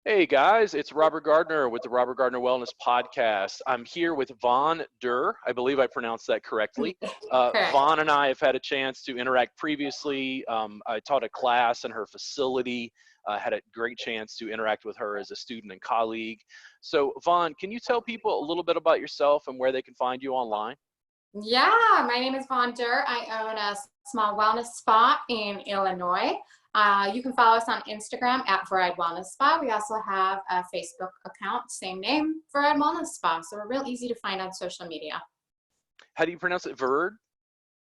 Hey guys, it's Robert Gardner with the Robert Gardner Wellness Podcast. I'm here with Von Dirr. I believe I pronounced that correctly. Correct. Von and I have had a chance to interact previously. I taught a class in her facility. Had a great chance to interact with her as a student and colleague. So, Von, can you tell people a little bit about yourself and where they can find you online? Yeah, my name is Von Dirr. I own a small wellness spa in Illinois. You can follow us on Instagram at Varied Wellness Spa. We also have a Facebook account, same name, Varied Wellness Spa. So we're real easy to find on social media. How do you pronounce it? Verd?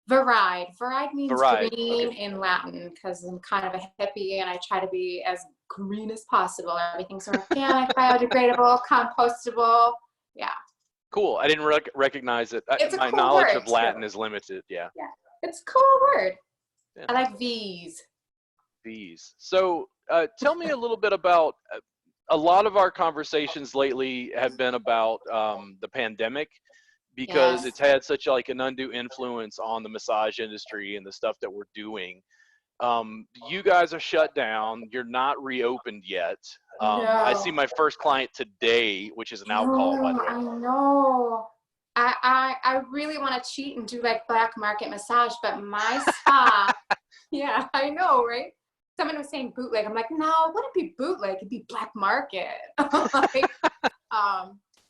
Varied. Varied means Varied. green Okay. in Latin because I'm kind of a hippie and I try to be as green as possible. Everything's organic, biodegradable, compostable. Yeah. Cool. I didn't recognize it. It's a My cool knowledge word of Latin too. is limited. Yeah. Yeah. It's a cool word. Yeah. I like V's. These. So tell me a little bit about a lot of our conversations lately have been about the pandemic because Yes. it's had such like an undue influence on the massage industry and the stuff that we're doing. You guys are shut down. You're not reopened yet. I see No. my first client today, which is an alcohol, by No, the way. I know. I really want to cheat and do like black market massage, but my spa, yeah, I know, right? Someone was saying bootleg. I'm like, no, it wouldn't be bootleg, it'd be black market. Like,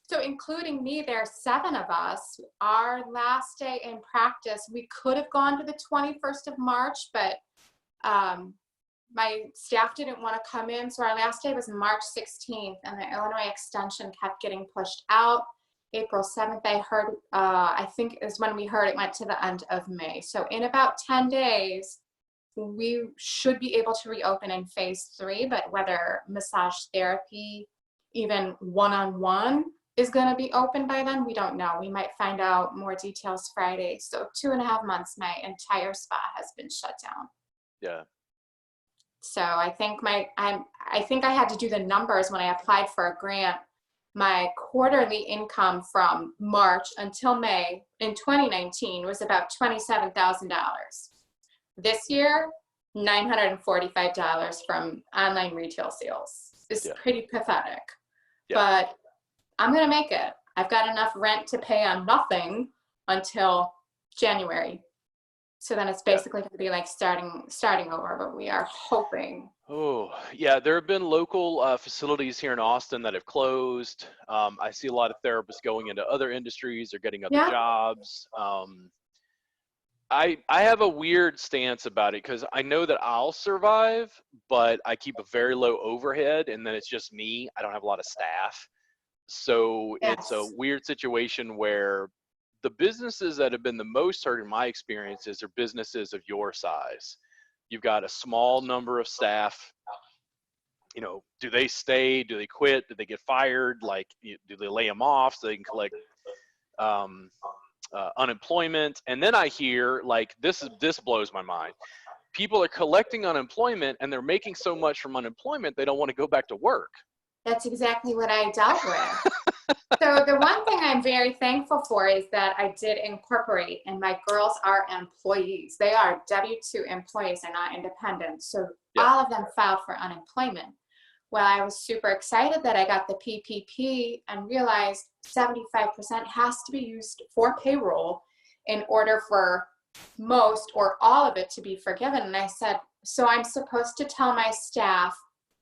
so including me, there are 7 of us. Our last day in practice, we could have gone to the 21st of March, but my staff didn't want to come in. So our last day was March 16th and the Illinois extension kept getting pushed out. April 7th, I heard, I think is when we heard it went to the end of May. So in about 10 days, we should be able to reopen in phase 3, but whether massage therapy, even one-on-one, is going to be open by then, we don't know. We might find out more details Friday. So 2.5 months, my entire spa has been shut down. Yeah. So I think I think I had to do the numbers when I applied for a grant. My quarterly income from March until May in 2019 was about $27,000. This year, $945 from online retail sales. It's Yeah. pretty pathetic, Yeah. but I'm going to make it. I've got enough rent to pay on nothing until January. So then it's basically going to be like starting over, but we are hoping. Oh, yeah, there have been local facilities here in Austin that have closed. I see a lot of therapists going into other industries or getting other Yeah. jobs. I have a weird stance about it because I know that I'll survive, but I keep a very low overhead, and then it's just me. I don't have a lot of staff. So it's a Yes. weird situation where the businesses that have been the most hurt in my experiences are businesses of your size. You've got a small number of staff. Do they stay? Do they quit? Do they get fired? Like, do they lay them off so they can collect unemployment? And then I hear like this blows my mind. People are collecting unemployment and they're making so much from unemployment they don't want to go back to work. That's exactly what I dealt with. So the one thing I'm very thankful for is that I did incorporate, and my girls are employees. They are W-2 employees, they're not independent. So Yeah. all of them filed for unemployment. Well, I was super excited that I got the PPP and realized 75% has to be used for payroll in order for most or all of it to be forgiven. And I said, so I'm supposed to tell my staff,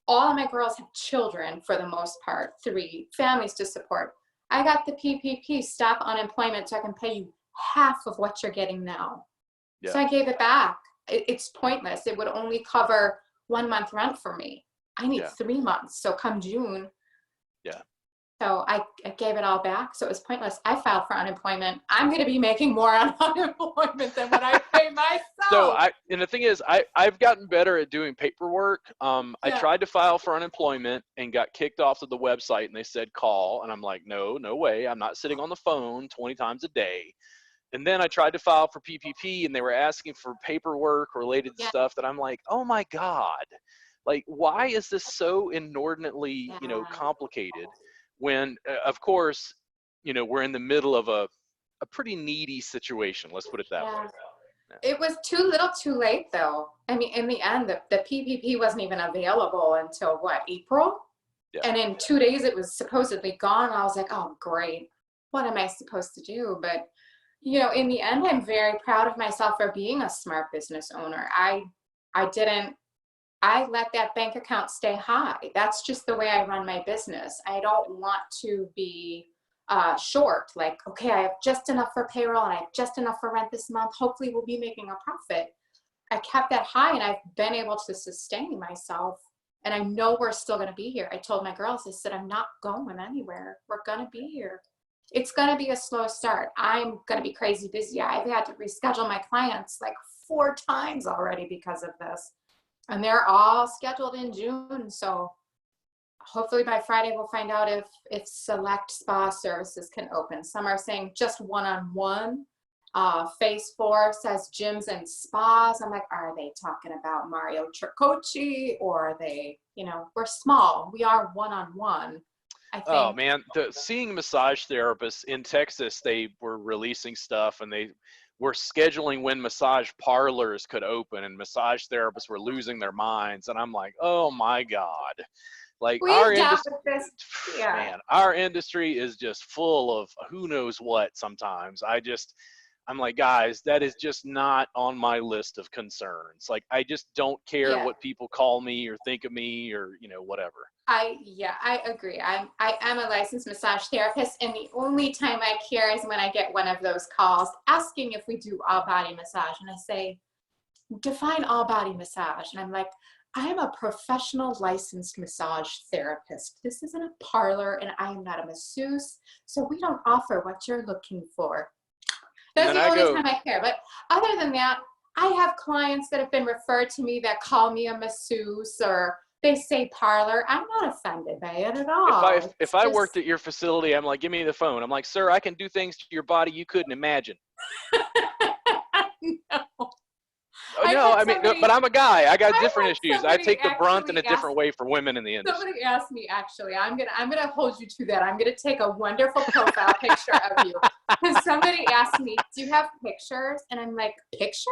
all of my girls have children for the most part, 3 families to support. I got the PPP, stop unemployment, so I can pay you half of what you're getting now. Yeah. So I gave it back. It's pointless. It would only cover 1 month rent for me. I need 3 months. So come June. Yeah. So I gave it all back. So it was pointless. I filed for unemployment. I'm going to be making more on unemployment than what I pay myself. So and the thing is, I've gotten better at doing paperwork. I tried to file for unemployment and got kicked off of the website, and they said call, and I'm like, no way, I'm not sitting on the phone 20 times a day. And then I tried to file for PPP, and they were asking for paperwork related stuff that I'm like, oh my God, like why is this so inordinately complicated? When of course we're in the middle of a pretty needy situation. Let's put it that way. It was too little too late though. I mean, in the end, the PPP wasn't even available until what, April? Yeah. And in 2 days, it was supposedly gone. I was like, oh, great. What am I supposed to do? But, you know, in the end, I'm very proud of myself for being a smart business owner. I let that bank account stay high. That's just the way I run my business. I don't want to be short. Like, okay, I have just enough for payroll and I have just enough for rent this month. Hopefully we'll be making a profit. I kept that high and I've been able to sustain myself. And I know we're still going to be here. I told my girls, I said, I'm not going anywhere. We're going to be here. It's going to be a slow start. I'm going to be crazy busy. I've had to reschedule my clients like 4 times already because of this. And they're all scheduled in June. So hopefully by Friday, we'll find out if select spa services can open. Some are saying just one-on-one. Phase 4 says gyms and spas. I'm like, are they talking about Mario Tricoci, or are they, you know, we're small. We are one-on-one. I think. Oh man, seeing massage therapists in Texas, they were releasing stuff and they were scheduling when massage parlors could open, and massage therapists were losing their minds. And I'm like, oh my God. Like our industry, yeah. man, our industry is just full of who knows what sometimes. I'm like, guys, that is just not on my list of concerns. Like, I just don't care what people call me or think of me or, you know, whatever. I agree. I am a licensed massage therapist, and the only time I care is when I get one of those calls asking if we do all body massage. And I say, define all body massage. And I'm like, I am a professional licensed massage therapist. This isn't a parlor, and I am not a masseuse. So we don't offer what you're looking for. That's the only time I care. But other than that, I have clients that have been referred to me that call me a masseuse, or they say parlor. I'm not offended by it at all. If I worked at your facility, I'm like, give me the phone. I'm like, sir, I can do things to your body you couldn't imagine. No. No, I mean, but I'm a guy. I got different issues. I take the brunt in a different way for women in the industry. Somebody asked me, actually, I'm gonna hold you to that. I'm gonna take a wonderful profile picture of you. Because somebody asked me, do you have pictures? And I'm like, pictures?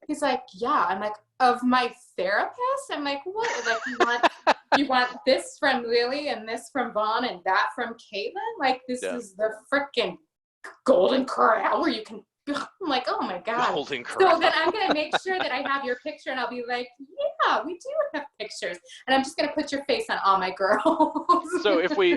He's like, yeah. I'm like, of my therapist? I'm like, what? Like, you want this from Lily and this from Vaughn and that from Caitlin? Like, this is the freaking golden corral where you can. I'm like, oh my God. Golden corral. So then I'm going to make sure that I have your picture, and I'll be like, yeah, we do have pictures. And I'm just going to put your face on all my girls. So if we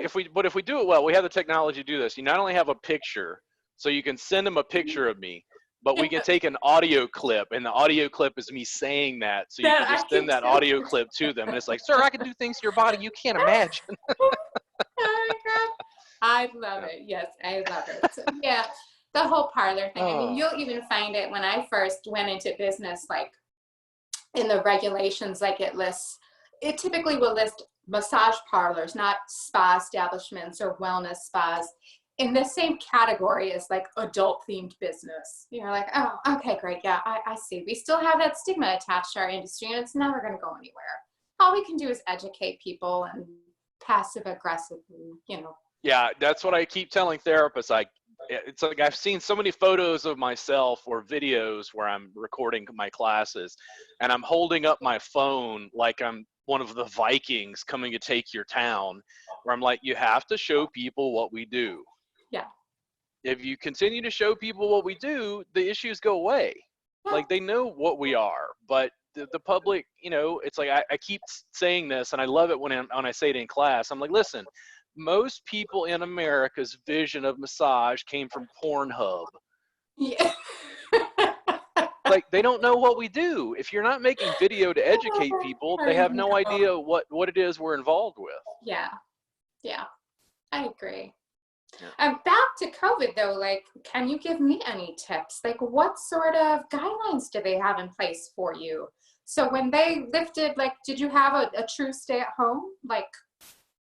do it well, we have the technology to do this. You not only have a picture, so you can send them a picture of me, but we can take an audio clip, and the audio clip is me saying that. So you can just send that audio clip to them. And it's like, sir, I can do things to your body you can't imagine. Oh my God. I love it. Yes, I love it. So, yeah. The whole parlor thing. I mean, you'll even find it when I first went into business, like in the regulations, like it typically will list massage parlors, not spa establishments or wellness spas, in the same category as like adult themed business. You're like, oh, okay, great. Yeah, I see. We still have that stigma attached to our industry, and it's never going to go anywhere. All we can do is educate people and passive aggressively, you know. Yeah, that's what I keep telling therapists. It's like I've seen so many photos of myself or videos where I'm recording my classes, and I'm holding up my phone like I'm one of the Vikings coming to take your town, where I'm like, you have to show people what we do. Yeah. If you continue to show people what we do, the issues go away. Yeah. Like, they know what we are, but the public, you know, it's like I keep saying this, and I love it when I say it in class. I'm like, listen, most people in America's vision of massage came from Pornhub. Yeah. Like, they don't know what we do. If you're not making video to educate people, they have no idea what it is we're involved with. Yeah. Yeah. I agree. Yeah. Back to COVID though, like, can you give me any tips? Like, what sort of guidelines do they have in place for you? So when they lifted, like, did you have a true stay at home, like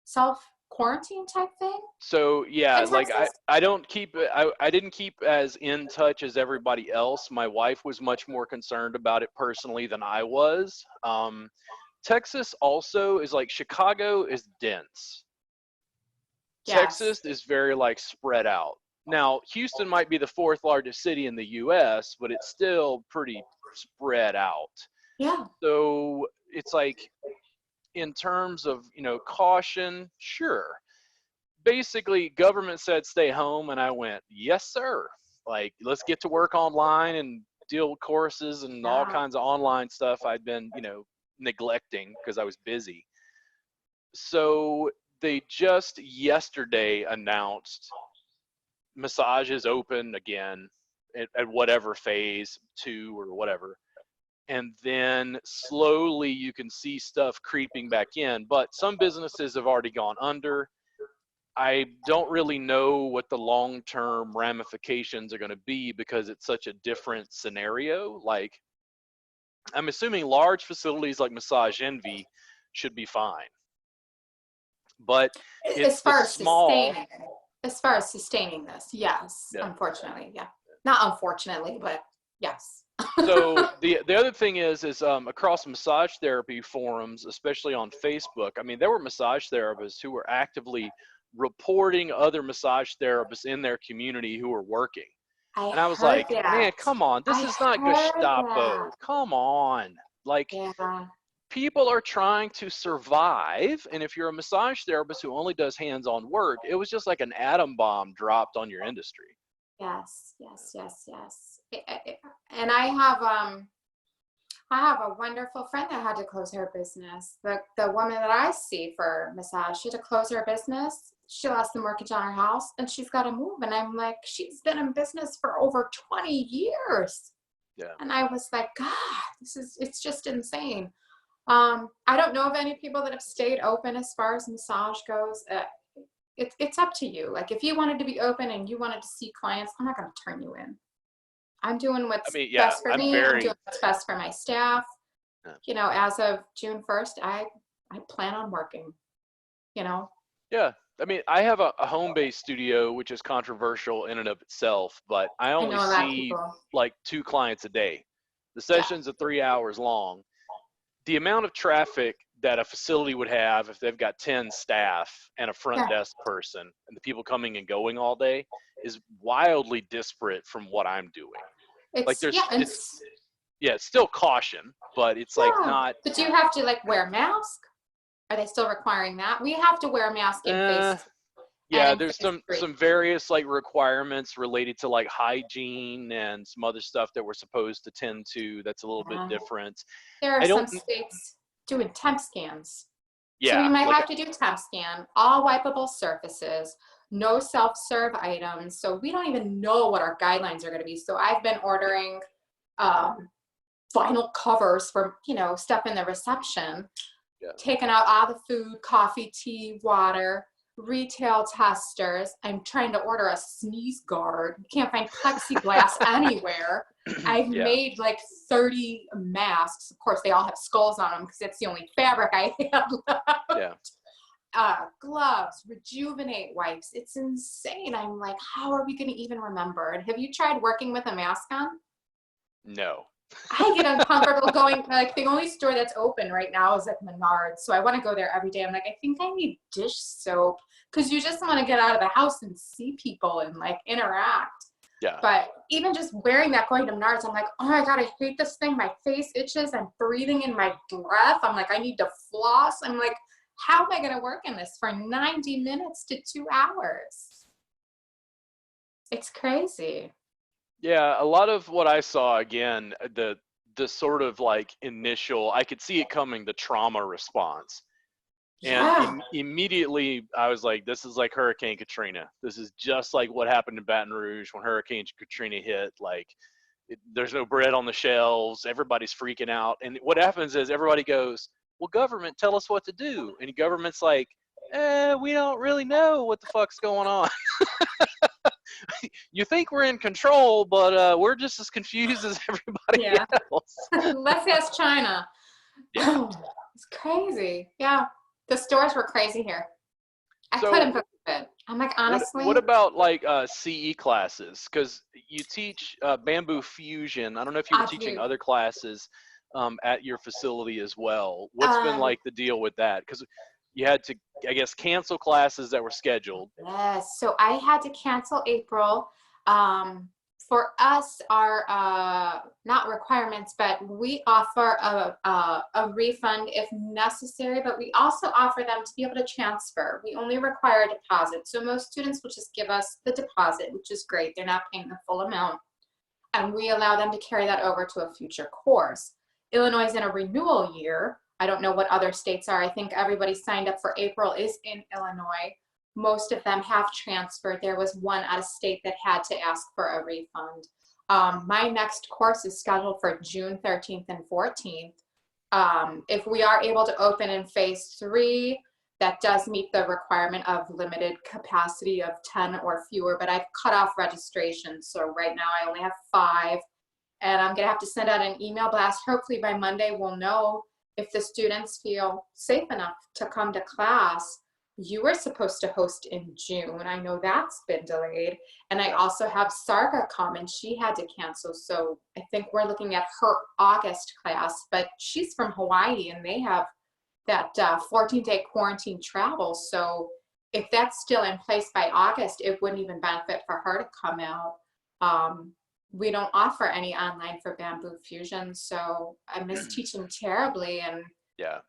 self-quarantine type thing? So yeah, like I didn't keep as in touch as everybody else. My wife was much more concerned about it personally than I was. Texas also is like, Chicago is dense. Yes. Texas is very like spread out. Now, Houston might be the 4th largest city in the US, but it's still pretty spread out. Yeah. So it's like, in terms of, caution, sure. Basically, government said stay home, and I went, yes, sir. Like, let's get to work online and deal with courses and all Yeah. kinds of online stuff I'd been, neglecting because I was busy. So they just yesterday announced massage is open again at whatever phase 2 or whatever. And then slowly you can see stuff creeping back in, but some businesses have already gone under. I don't really know what the long-term ramifications are going to be because it's such a different scenario. Like, I'm assuming large facilities like Massage Envy should be fine, but it's As the far as small. sustaining this, yes, Yeah. unfortunately, yeah. Not unfortunately, but yes. So the other thing is across massage therapy forums, especially on Facebook, I mean, there were massage therapists who were actively reporting other massage therapists in their community who were working. And I was heard like, man, that. come on, this I is not heard Gestapo. that. Come on. Like, Yeah. people are trying to survive. And if you're a massage therapist who only does hands-on work, it was just like an atom bomb dropped on your industry. Yes, yes, yes, yes. And I have a wonderful friend that had to close her business. The woman that I see for massage, she had to close her business. She lost the mortgage on her house and she's got to move. And I'm like, she's been in business for over 20 years. Yeah. And I was like, God, it's just insane. I don't know of any people that have stayed open as far as massage goes. It's up to you. Like, if you wanted to be open and you wanted to see clients, I'm not going to turn you in. I'm doing what's best for me. I'm doing what's best for my staff. Yeah. As of June 1st, I plan on working, Yeah. I mean, I have a home-based studio, which is controversial in and of itself, but I only know a lot of see people. like 2 clients a day. The sessions are 3 hours long. The amount of traffic that a facility would have if they've got 10 staff and a front desk person and the people coming and going all day is wildly disparate from what I'm doing. It's still caution, but it's like not. But do you have to like wear a mask? Are they still requiring that? We have to wear a mask in face. Yeah, there's some various like requirements related to like hygiene and some other stuff that we're supposed to tend to. That's a little bit different. There are some states doing temp scans. Yeah. So we might have to do temp scan, all wipeable surfaces, no self-serve items. So we don't even know what our guidelines are going to be. So I've been ordering vinyl covers for, stuff in the reception, taking out all the food, coffee, tea, water, retail testers. I'm trying to order a sneeze guard. You can't find plexiglass anywhere. I've made like 30 masks. Of course, they all have skulls on them because it's the only fabric I have left. Gloves, rejuvenate wipes. It's insane. I'm like, how are we going to even remember? And have you tried working with a mask on? No. I get uncomfortable going, like, the only store that's open right now is at Menards. So I want to go there every day. I'm like, I think I need dish soap because you just want to get out of the house and see people and like interact. Yeah. But even just wearing that, going to Menards, I'm like, oh my God, I hate this thing. My face itches. I'm breathing in my breath. I'm like, I need to floss. I'm like, how am I going to work in this for 90 minutes to 2 hours? It's crazy. Yeah, a lot of what I saw, again, the sort of like initial, I could see it coming, the trauma response. And immediately I was like, this is like Hurricane Katrina. This is just like what happened in Baton Rouge when Hurricane Katrina hit. Like, there's no bread on the shelves. Everybody's freaking out. And what happens is everybody goes, well, government, tell us what to do. And the government's like, we don't really know what the fuck's going on. You think we're in control, but we're just as confused as everybody else. Let's ask China. Yeah. It's crazy. Yeah. The stores were crazy here. I couldn't believe it. I'm like, honestly. What about like CE classes? Because you teach bamboo fusion. I don't know if you were teaching other classes at your facility as well. What's been like the deal with that? Because you had to, I guess, cancel classes that were scheduled. Yes. So I had to cancel April For us, our not requirements, but we offer a refund if necessary, but we also offer them to be able to transfer. We only require a deposit. So most students will just give us the deposit, which is great. They're not paying the full amount. And we allow them to carry that over to a future course. Illinois is in a renewal year. I don't know what other states are. I think everybody signed up for April is in Illinois. Most of them have transferred. There was one out of state that had to ask for a refund. My next course is scheduled for June 13th and 14th. If we are able to open in phase 3, that does meet the requirement of limited capacity of 10 or fewer, but I've cut off registration. So right now I only have 5, and I'm gonna have to send out an email blast. Hopefully by Monday we'll know if the students feel safe enough to come to class. You were supposed to host in June. I know that's been delayed. And I also have Sarga come, and she had to cancel. So I think we're looking at her August class, but she's from Hawaii and they have that 14-day quarantine travel. So if that's still in place by August, it wouldn't even benefit for her to come out. We don't offer any online for Bamboo Fusion. So I miss teaching terribly. And Yeah.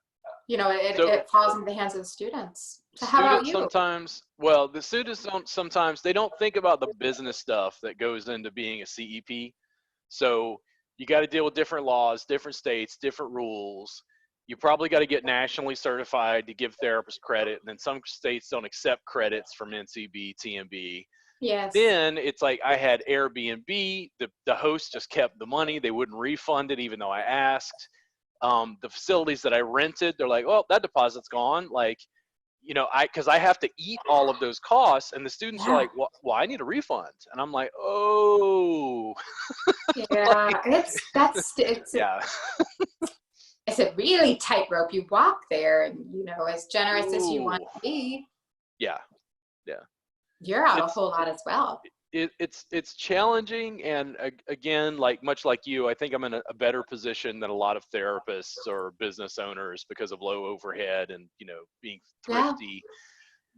you know, So- it falls into the hands of the students. So how about Students you? sometimes, well, the students don't sometimes, they don't think about the business stuff that goes into being a CEP. So you got to deal with different laws, different states, different rules. You probably got to get nationally certified to give therapists credit. And then some states don't accept credits from NCB, TMB. Yes. Then it's like I had Airbnb. The host just kept the money. They wouldn't refund it even though I asked. The facilities that I rented, they're like, well, that deposit's gone. Like, you know, because I have to eat all of those costs, and the students are like, well, I need a refund. And I'm like, oh. Yeah, it's Yeah. it's a really tightrope you walk there, and you know, as generous as you want to be, Yeah. you're out a It's- whole lot as well. It's challenging, and again, like much like you, I think I'm in a better position than a lot of therapists or business owners because of low overhead and, you know, being thrifty.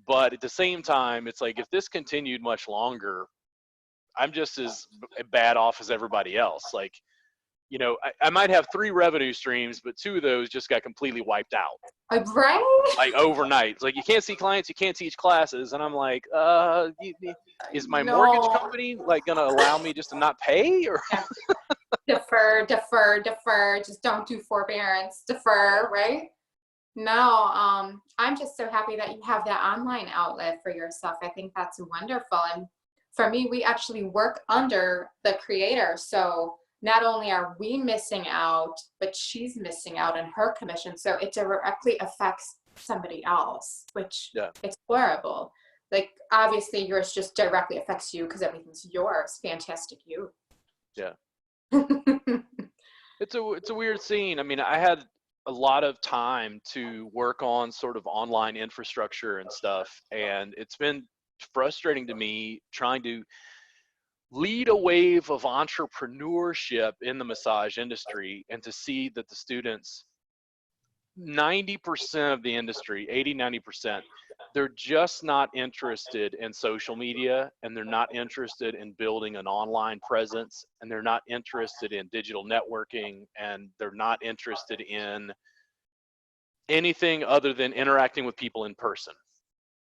But at the same time, it's like if this continued much longer, I'm just as bad off as everybody else. Like, you know, I might have 3 revenue streams, but 2 of those just got completely wiped out. Right? Like overnight. It's like you can't see clients, you can't teach classes, and I'm like, is my mortgage company like gonna allow me just to not pay, or? Defer. Just don't do forbearance. Defer, right? No, I'm just so happy that you have that online outlet for yourself. I think that's wonderful. And for me, we actually work under the creator. So not only are we missing out, but she's missing out on her commission. So it directly affects somebody else, which it's horrible. Like, obviously yours just directly affects you because everything's yours. Fantastic you. Yeah. It's a weird scene. I mean, I had a lot of time to work on sort of online infrastructure and stuff, and it's been frustrating to me trying to lead a wave of entrepreneurship in the massage industry, and to see that the students, 90% of the industry, 80-90%, they're just not interested in social media, and they're not interested in building an online presence, and they're not interested in digital networking, and they're not interested in anything other than interacting with people in person.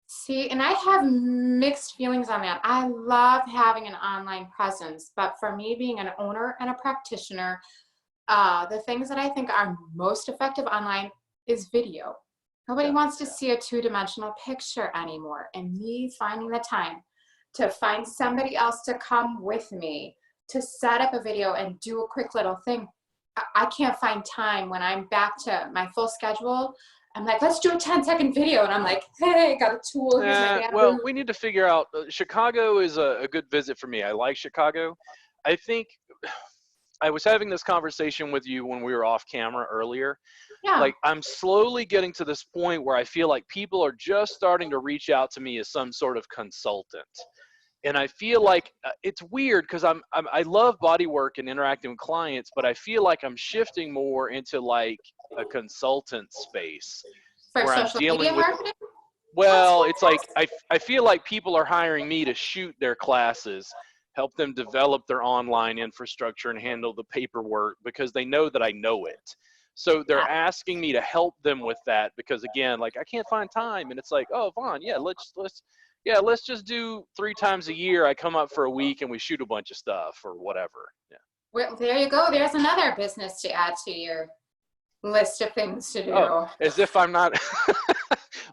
See, and I have mixed feelings on that. I love having an online presence, but for me, being an owner and a practitioner, the things that I think are most effective online is video. Nobody wants to see a 2-dimensional picture anymore. And me finding the time to find somebody else to come with me, to set up a video and do a quick little thing. I can't find time when I'm back to my full schedule. I'm like, let's do a 10-second video. And I'm like, hey, got a tool. Here's my Bamboo. Well, we need to figure out, Chicago is a good visit for me. I like Chicago. I think I was having this conversation with you when we were off camera earlier. Yeah. Like, I'm slowly getting to this point where I feel like people are just starting to reach out to me as some sort of consultant. And I feel like it's weird because I love body work and interacting with clients, but I feel like I'm shifting more into like a consultant space. For where social media marketing? Well, it's like I feel like people are hiring me to shoot their classes, help them develop their online infrastructure and handle the paperwork because they know that I know it. So they're asking me to help them with that because, again, like, I can't find time. And it's like, oh, Vaughn, yeah, let's just do 3 times a year. I come up for a week and we shoot a bunch of stuff or whatever. Yeah. Well, there you go. There's another business to add to your list of things to do. Oh, as if I'm not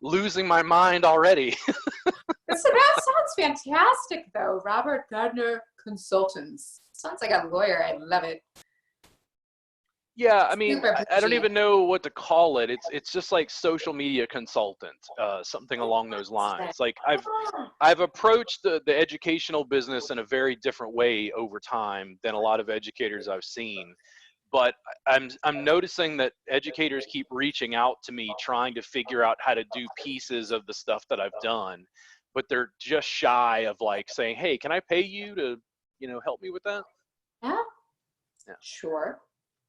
losing my mind already. So that sounds fantastic, though. Robert Gardner Consultants. Sounds like a lawyer. I love it. Yeah, I mean, I don't even know what to call it. It's just like social media consultant, something along those lines. Like I've approached the educational business in a very different way over time than a lot of educators I've seen. But I'm noticing that educators keep reaching out to me trying to figure out how to do pieces of the stuff that I've done, but they're just shy of like saying, "Hey, can I pay you to, help me with that?" Yeah. Sure.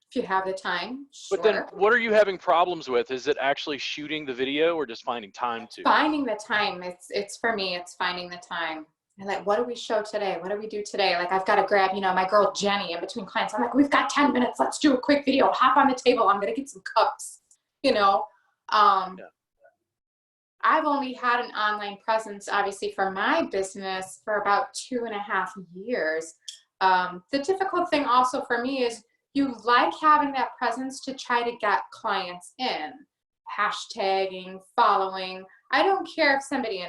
If you have the time, sure. But then what are you having problems with? Is it actually shooting the video or just finding time to? Finding the time. It's for me, it's finding the time. And like, what do we show today? What do we do today? Like, I've got to grab, my girl Jenny in between clients. I'm like, we've got 10 minutes. Let's do a quick video. Hop on the table. I'm going to get some cups, Yeah. I've only had an online presence, obviously, for my business for about 2.5 years. The difficult thing also for me is you like having that presence to try to get clients in, hashtagging, following. I don't care if somebody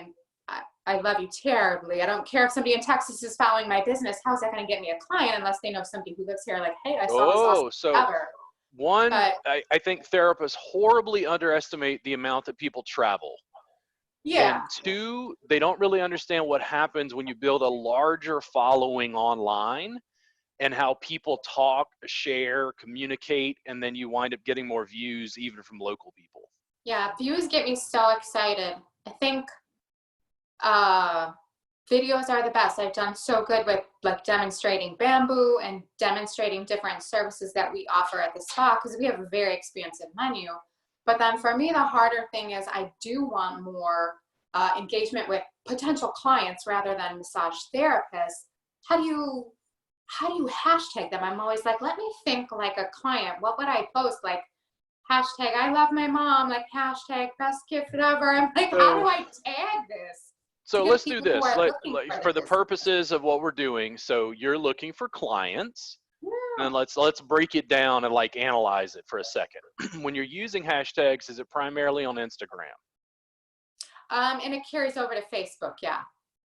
I love you terribly. I don't care if somebody in Texas is following my business. How's that going to get me a client unless they know somebody who lives here? Like, hey, I saw this awesome cover. One, I think therapists horribly underestimate the amount that people travel. Yeah. And 2, they don't really understand what happens when you build a larger following online and how people talk, share, communicate, and then you wind up getting more views even from local people. Yeah, views get me so excited. I think videos are the best. I've done so good with like demonstrating bamboo and demonstrating different services that we offer at the spa because we have a very expansive menu. But then for me, the harder thing is I do want more engagement with potential clients rather than massage therapists. How do you hashtag them? I'm always like, let me think like a client. What would I post? Like hashtag I love my mom, like hashtag best gift ever. I'm like, how do I tag this? So let's do this. For the purposes of what we're doing, so you're looking for clients, and let's break it down and like analyze it for a second. When you're using hashtags, is it primarily on Instagram? And it carries over to Facebook, yeah,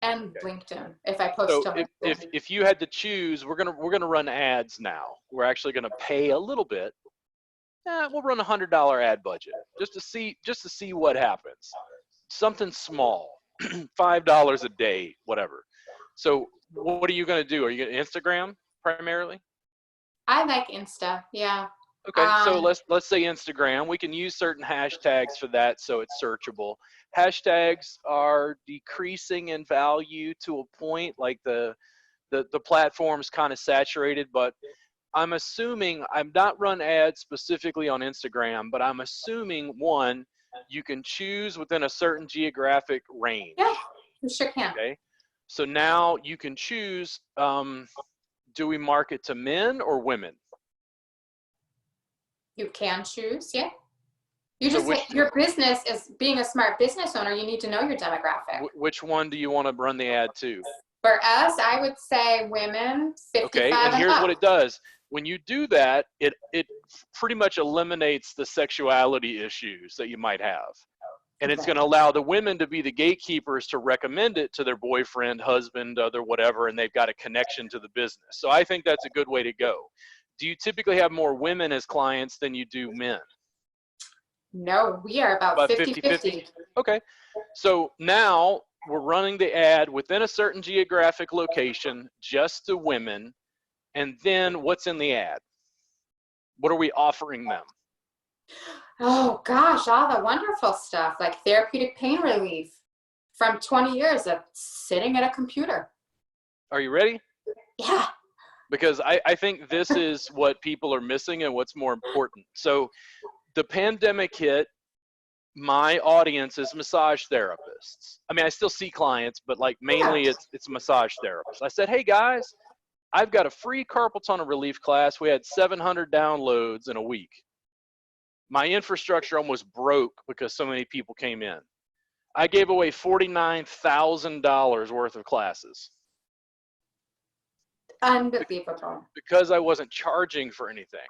and LinkedIn if I post to LinkedIn. If you had to choose, we're gonna run ads now. We're actually gonna pay a little bit. We'll run $100 ad budget just to see what happens. Something small. $5 a day, whatever. So what are you going to do? Are you going to Instagram primarily? I like Insta, yeah. Okay, so let's say Instagram. We can use certain hashtags for that so it's searchable. Hashtags are decreasing in value to a point, like the platform's kind of saturated, but I'm assuming, I'm not run ads specifically on Instagram, but I'm assuming one, you can choose within a certain geographic range. Yeah, you sure can. Okay. So now you can choose, do we market to men or women? You can choose, yeah. You just your business is being a smart business owner, you need to know your demographic. Which one do you want to run the ad to? For us, I would say women 55 Okay, and here's what it does. When you do that, it pretty much eliminates the sexuality issues that you might have. And it's going to allow the women to be the gatekeepers to recommend it to their boyfriend, husband, other whatever, and they've got a connection to the business. So I think that's a good way to go. Do you typically have more women as clients than you do men? No, we are about 50-50. Okay. So now we're running the ad within a certain geographic location just to women. And then what's in the ad? What are we offering them? Oh gosh, all the wonderful stuff like therapeutic pain relief from 20 years of sitting at a computer. Are you ready? Yeah. Because I think this is what people are missing and what's more important. So the pandemic hit, my audience is massage therapists. I mean, I still see clients, but like mainly it's massage therapists. I said, hey guys, I've got a free carpal tunnel relief class. We had 700 downloads in a week. My infrastructure almost broke because so many people came in. I gave away $49,000 worth of classes. Unbelievable. Because I wasn't charging for anything.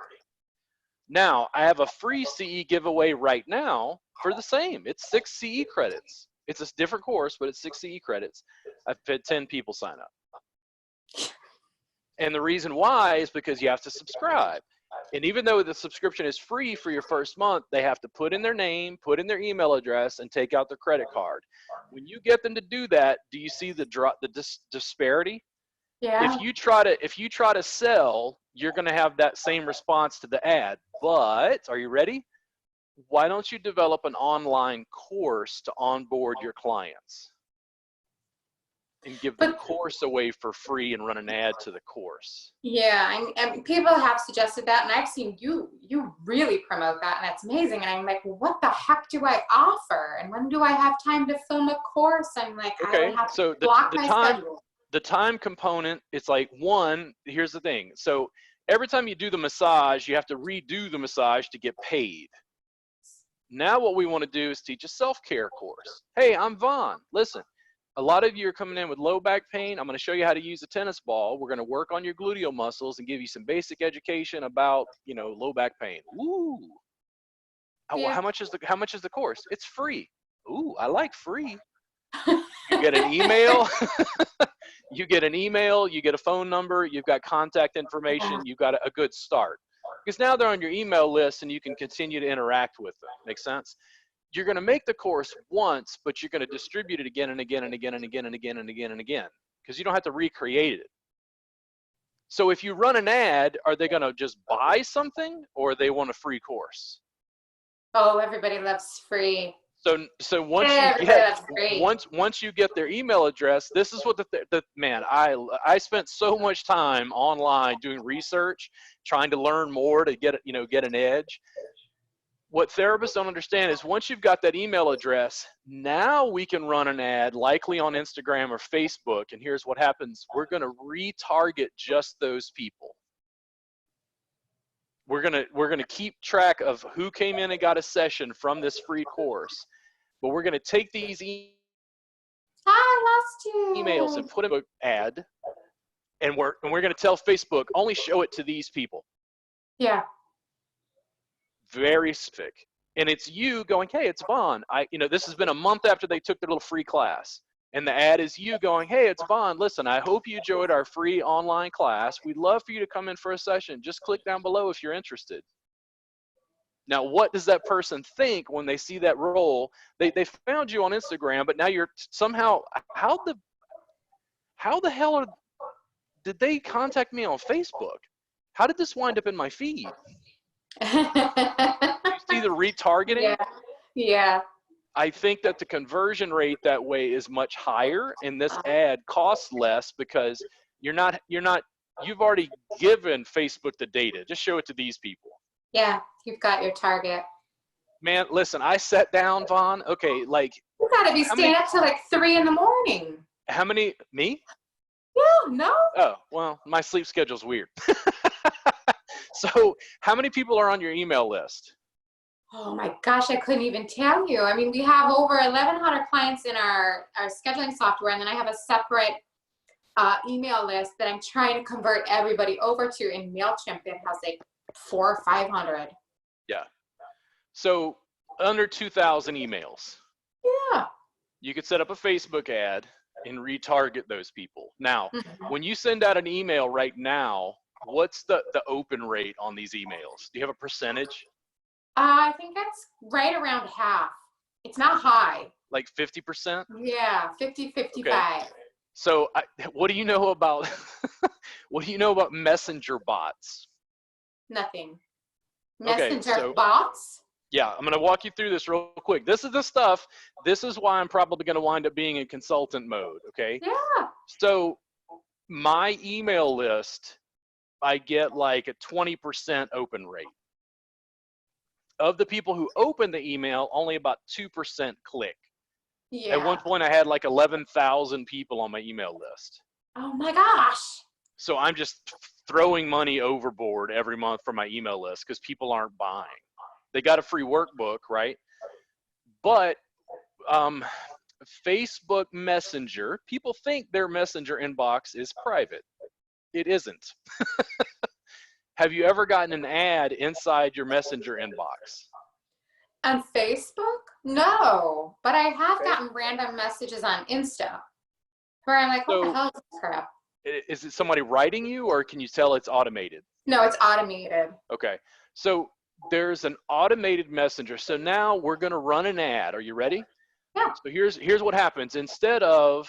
Now, I have a free CE giveaway right now for the same. It's 6 CE credits. It's a different course, but it's 6 CE credits. I've had 10 people sign up. And the reason why is because you have to subscribe. And even though the subscription is free for your first month, they have to put in their name, put in their email address, and take out their credit card. When you get them to do that, do you see the disparity? Yeah. If you try to sell, you're going to have that same response to the ad. But are you ready? Why don't you develop an online course to onboard your clients and give the course away for free and run an ad to the course? Yeah, and people have suggested that, and I've seen you really promote that, and that's amazing. And I'm like, well, what the heck do I offer? And when do I have time to film a course? I'm like, okay, I would have so to block my schedule. The time component, it's like one, here's the thing. So every time you do the massage, you have to redo the massage to get paid. Now what we want to do is teach a self-care course. Hey, I'm Vaughn. Listen, a lot of you are coming in with low back pain. I'm going to show you how to use a tennis ball. We're going to work on your gluteal muscles and give you some basic education about, low back pain. Ooh. Yeah. How much is the course? It's free. Ooh, I like free. You get an email. You get an email, you get a phone number, you've got contact information, you've got a good start. Because now they're on your email list and you can continue to interact with them. Make sense? You're going to make the course once, but you're going to distribute it again and again and again and again and again and again and again, because you don't have to recreate it. So if you run an ad, are they going to just buy something, or they want a free course? Oh, everybody loves free. So once you get their email address, this is what I spent so much time online doing research, trying to learn more to get an edge. What therapists don't understand is once you've got that email address, now we can run an ad, likely on Instagram or Facebook, and here's what happens. We're going to retarget just those people. We're going to keep track of who came in and got a session from this free course. But we're going to take these emails and put them in an ad, and we're going to tell Facebook, only show it to these people. Yeah. Very specific. And it's you going, hey, it's Vaughn. This has been a month after they took their little free class. And the ad is you going, hey, it's Vaughn. Listen, I hope you enjoyed our free online class. We'd love for you to come in for a session. Just click down below if you're interested. Now, what does that person think when they see that role? They found you on Instagram, but now you're somehow, how the hell did they contact me on Facebook? How did this wind up in my feed? You see the retargeting? Yeah. Yeah. I think that the conversion rate that way is much higher, and this ad costs less because you've already given Facebook the data. Just show it to these people. Yeah, you've got your target. Man, listen, I sat down, Vaughn. Okay, you gotta be staying up till like 3 in the morning. How many? Me? Yeah, no. Oh, well, my sleep schedule's weird. So, how many people are on your email list? Oh my gosh, I couldn't even tell you. I mean, we have over 1,100 clients in our scheduling software, and then I have a separate email list that I'm trying to convert everybody over to in MailChimp. It has like 400 or 500. Yeah. So under 2,000 emails. Yeah. You could set up a Facebook ad and retarget those people. Now, when you send out an email right now, what's the open rate on these emails? Do you have a percentage? I think that's right around half. It's not high. Like 50%? Yeah, 50, 55. Okay. So what do you know about messenger bots? Nothing. Messenger so, bots? Yeah, I'm going to walk you through this real quick. This is the stuff. This is why I'm probably going to wind up being in consultant mode, okay? Yeah. So my email list, I get like a 20% open rate of the people who open the email, only about 2% click. Yeah. At one point, I had like 11,000 people on my email list. Oh my gosh. So I'm just throwing money overboard every month from my email list because people aren't buying. They got a free workbook, right? But Facebook Messenger, people think their Messenger inbox is private. It isn't. Have you ever gotten an ad inside your Messenger inbox? On Facebook? No. But I have gotten random messages on Insta where I'm like, what the hell is this crap? Is it somebody writing you, or can you tell it's automated? No, it's automated. Okay. So there's an automated messenger. So now we're going to run an ad. Are you ready? Yeah. So here's what happens. Instead of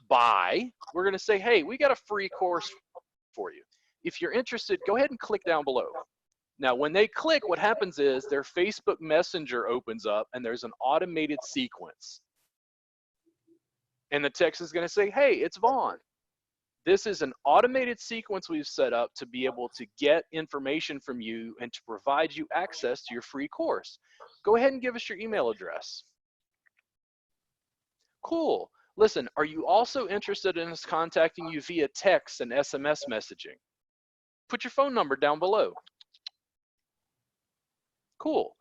buy, we're going to say, hey, we got a free course for you. If you're interested, go ahead and click down below. Now, when they click, what happens is their Facebook Messenger opens up, and there's an automated sequence. And the text is going to say, hey, it's Vaughn. This is an automated sequence we've set up to be able to get information from you and to provide you access to your free course. Go ahead and give us your email address. Cool. Listen, are you also interested in us contacting you via text and SMS messaging? Put your phone number down below. Cool.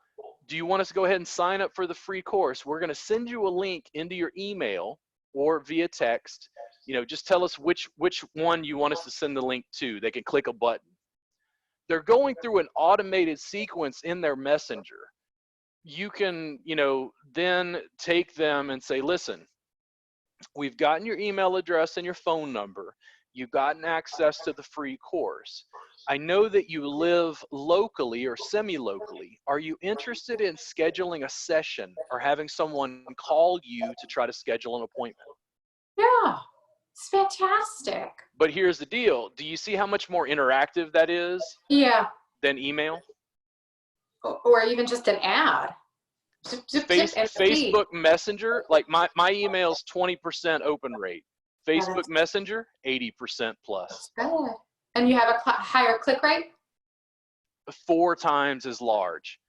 Do you want us to go ahead and sign up for the free course? We're going to send you a link into your email or via text. You know, just tell us which one you want us to send the link to. They can click a button. They're going through an automated sequence in their messenger. You can, you know, then take them and say, listen, we've gotten your email address and your phone number. You've gotten access to the free course. I know that you live locally or semi-locally. Are you interested in scheduling a session or having someone call you to try to schedule an appointment? Yeah, it's fantastic. But here's the deal. Do you see how much more interactive that is? Yeah. Than email? Or even just an ad. Facebook Messenger, like my email's 20% open rate. Facebook Messenger, 80% plus. Good. And you have a higher click rate? 4 times as large.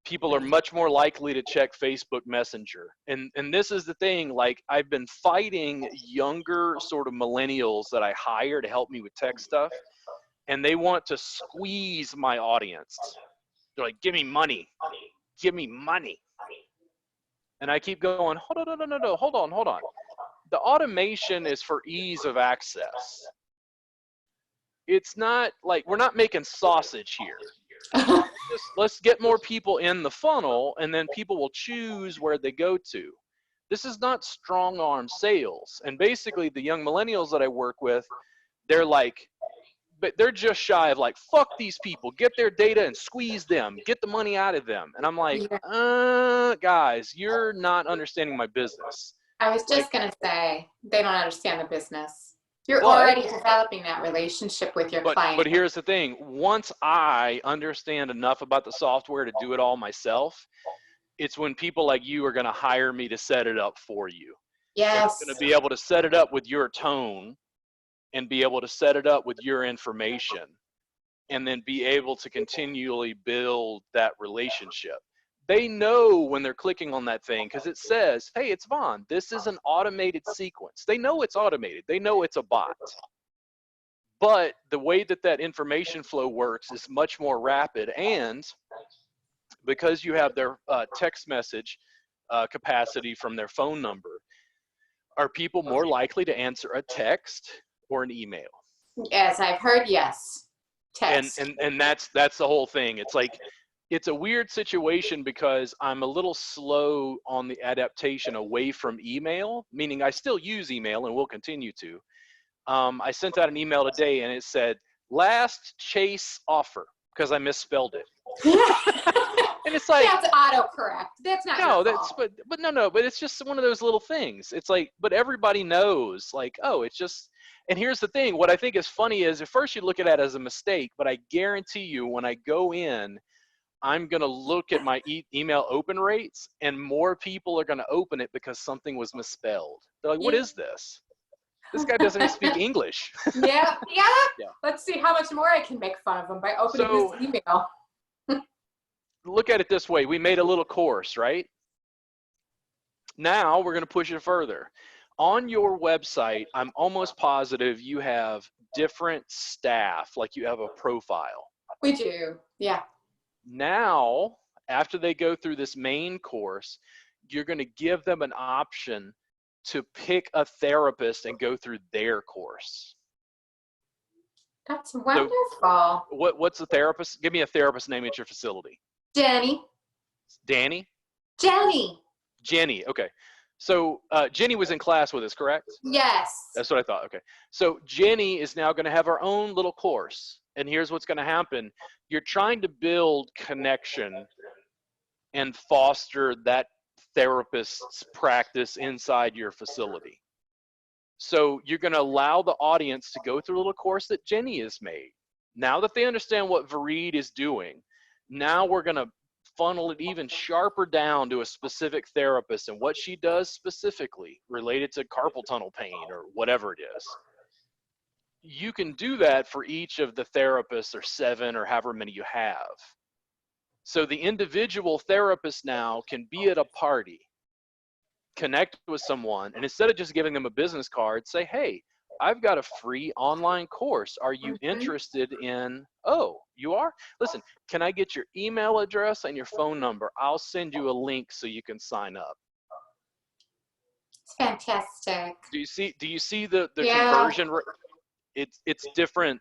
People are much more likely to check Facebook Messenger. And this is the thing, like I've been fighting younger sort of millennials that I hire to help me with tech stuff, and they want to squeeze my audience. They're like, give me money. Give me money. And I keep going, hold on. The automation is for ease of access. It's not like, we're not making sausage here. Let's get more people in the funnel, and then people will choose where they go to. This is not strong arm sales. And basically the young millennials that I work with, they're like, but they're just shy of like, fuck these people, get their data and squeeze them, get the money out of them. And I'm like, guys, you're not understanding my business. I was just going to say, they don't understand the business. You're already developing that relationship with your client. But here's the thing. Once I understand enough about the software to do it all myself, it's when people like you are going to hire me to set it up for you. Yes. I'm going to be able to set it up with your tone and be able to set it up with your information and then be able to continually build that relationship. They know when they're clicking on that thing because it says, hey, it's Vaughn. This is an automated sequence. They know it's automated. They know it's a bot. But the way that information flow works is much more rapid. And because you have their text message capacity from their phone number, are people more likely to answer a text or an email? Yes, I've heard yes. Text. And that's the whole thing. It's like, it's a weird situation because I'm a little slow on the adaptation away from email, meaning I still use email and will continue to. I sent out an email today and it said, last chase offer, because I misspelled it. And it's like, that's autocorrect. That's not no, your fault. but it's just one of those little things. It's like, but everybody knows, like, oh, it's just, and here's the thing. What I think is funny is at first you look at it as a mistake, but I guarantee you when I go in, I'm going to look at my email open rates and more people are going to open it because something was misspelled. They're like, what is this? This guy doesn't even speak English. Yeah. Let's see how much more I can make fun of him by opening his email. look at it this way. We made a little course, right? Now we're going to push it further. On your website, I'm almost positive you have different staff, like you have a profile. We do, yeah. Now, after they go through this main course, you're going to give them an option to pick a therapist and go through their course. That's wonderful. So what's the therapist? Give me a therapist name at your facility. Jenny. Danny? Jenny. Jenny, okay. So Jenny was in class with us, correct? Yes. That's what I thought, okay. So Jenny is now going to have her own little course. And here's what's going to happen. You're trying to build connection and foster that therapist's practice inside your facility. So you're going to allow the audience to go through a little course that Jenny has made. Now that they understand what Vareed is doing, now we're going to funnel it even sharper down to a specific therapist and what she does specifically related to carpal tunnel pain or whatever it is. You can do that for each of the therapists or 7 or however many you have. So the individual therapist now can be at a party, connect with someone, and instead of just giving them a business card, say, hey, I've got a free online course. Are you interested in, oh, you are? Listen, can I get your email address and your phone number? I'll send you a link so you can sign up. It's fantastic. Do you see the conversion? It's different.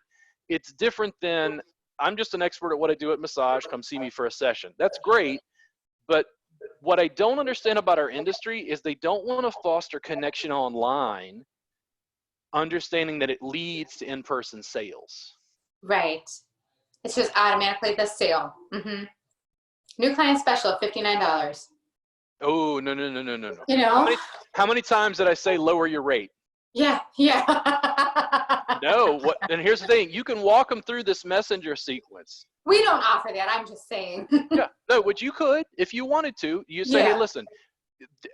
It's different than, I'm just an expert at what I do at massage. Come see me for a session. That's great. But what I don't understand about our industry is they don't want to foster connection online, understanding that it leads to in-person sales. Right. It's just automatically the sale. New client special, $59. Oh, no. You know? How many times did I say lower your rate? Yeah. No. And here's the thing. You can walk them through this messenger sequence. We don't offer that. I'm just saying. Yeah. No, but you could if you wanted to. You say, hey, listen,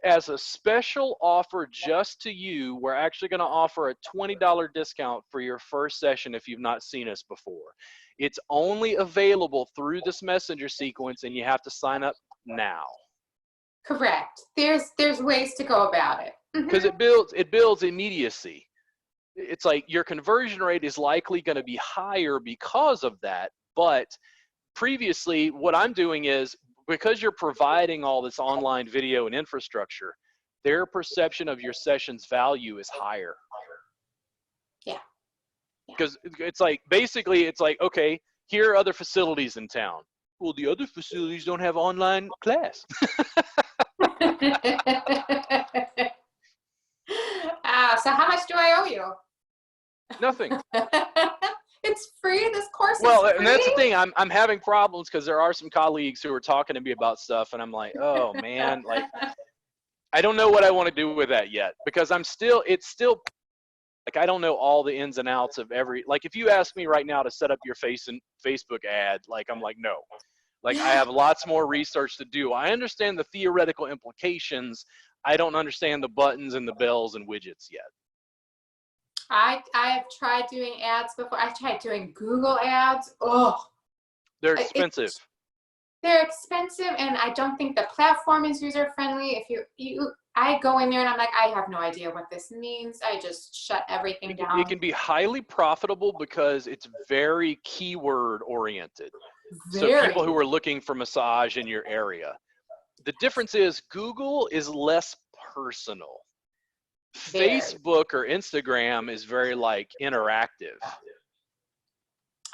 as a special offer just to you, we're actually going to offer a $20 discount for your first session if you've not seen us before. It's only available through this messenger sequence, and you have to sign up now. Correct. There's ways to go about it. Because it builds immediacy. It's like your conversion rate is likely going to be higher because of that. But previously, what I'm doing is, because you're providing all this online video and infrastructure, their perception of your session's value is higher. Yeah. Because it's like, basically, it's like, okay, here are other facilities in town. Well, the other facilities don't have online class. So how much do I owe you? Nothing. It's free. This course is well, free. And that's the thing. I'm having problems because there are some colleagues who are talking to me about stuff, and I'm like, oh man, like I don't know what I want to do with that yet, because it's still like I don't know all the ins and outs of every. Like if you ask me right now to set up your Facebook ad, like I'm like no, like I have lots more research to do. I understand the theoretical implications. I don't understand the buttons and the bells and widgets yet. I've tried doing ads before. I've tried doing Google ads. Oh, they're expensive. They're expensive, and I don't think the platform is user friendly. If I go in there and I'm like, I have no idea what this means. I just shut everything down. It can be highly profitable because it's very keyword oriented. So people who are looking for massage in your area. The difference is Google is less personal. Facebook or Instagram is very like interactive.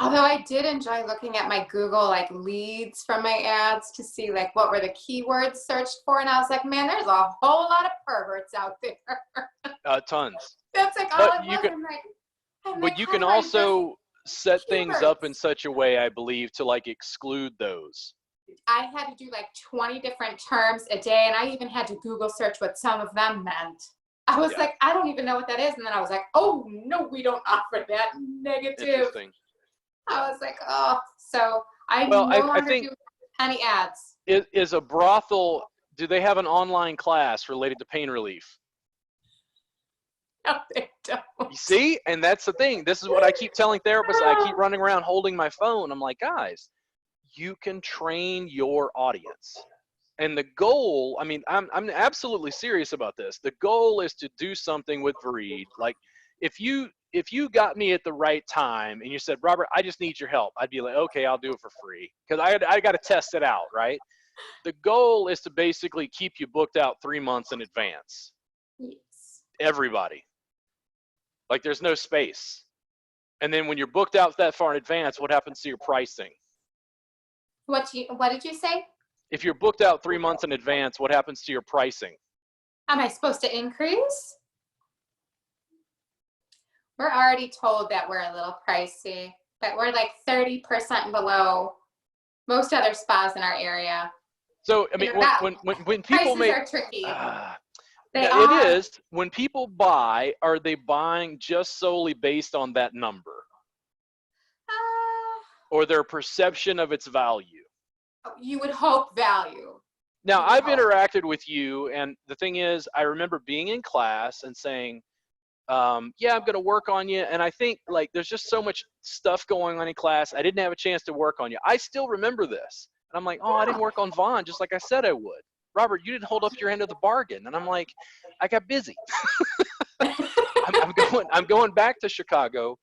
Although I did enjoy looking at my Google like leads from my ads to see like what were the keywords searched for, and I was like, man, there's a whole lot of perverts out there. Tons. That's like all I was. But you can also set things up in such a way, I believe, to like exclude those. I had to do like 20 different terms a day, and I even had to Google search what some of them meant. I was like, I don't even know what that is. And then I was like, oh, no, we don't offer that. Negative. Interesting. I was like, oh, so I no longer do any ads. Is a brothel, do they have an online class related to pain relief? No, they don't. You see? And that's the thing. This is what I keep telling therapists. I keep running around holding my phone. I'm like, guys, you can train your audience. And the goal, I mean, I'm absolutely serious about this. The goal is to do something with Vereed. Like, if you got me at the right time and you said, Robert, I just need your help, I'd be like, okay, I'll do it for free, because I got to test it out, right? The goal is to basically keep you booked out 3 months in advance. Yes. Everybody. Like, there's no space. And then when you're booked out that far in advance, what happens to your pricing? What did you say? If you're booked out 3 months in advance, what happens to your pricing? Am I supposed to increase? We're already told that we're a little pricey, that we're like 30% below most other spas in our area. So, I mean, when people prices make, are tricky. it is, when people buy, are they buying just solely based on that number? Or their perception of its value? You would hope value. Now, I've interacted with you, and the thing is, I remember being in class and saying, yeah, I'm going to work on you. And I think, like, there's just so much stuff going on in class, I didn't have a chance to work on you. I still remember this. And I'm like, oh, I didn't work on Vaughn just like I said I would. Robert, you didn't hold up your end of the bargain. And I'm like, I got busy. I'm going back to Chicago.